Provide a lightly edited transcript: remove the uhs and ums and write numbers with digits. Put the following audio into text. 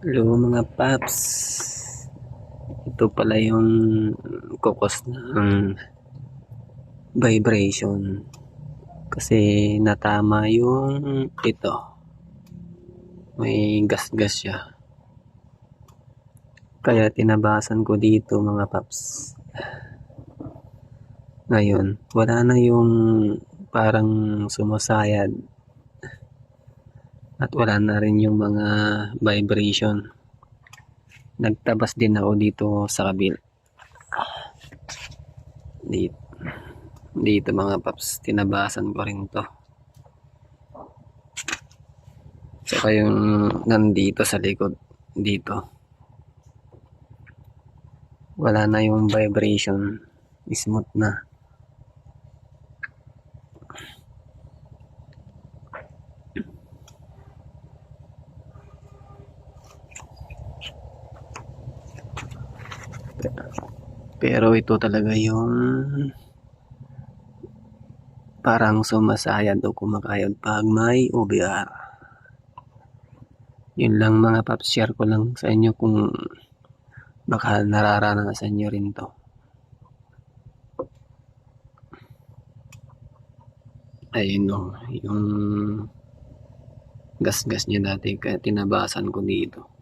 Hello mga paps, ito pala yung kukos ng vibration kasi natama yung ito, may gas-gas siya, kaya tinabasan ko dito mga paps. Ngayon wala na yung parang sumasayad at wala na rin yung mga vibration. Nagtabas din ako dito sa kabil dito mga paps, tinabasan ko rin to, saka yung nandito sa likod dito wala na yung vibration, smooth na. Pero ito talaga yung parang sumasayad o kumakayod pag may OBR. Yun lang mga paps, share ko lang sa inyo kung baka nararanasan nyo rin to. Ayun o, yung gas-gas niya dati kaya tinabasan ko dito.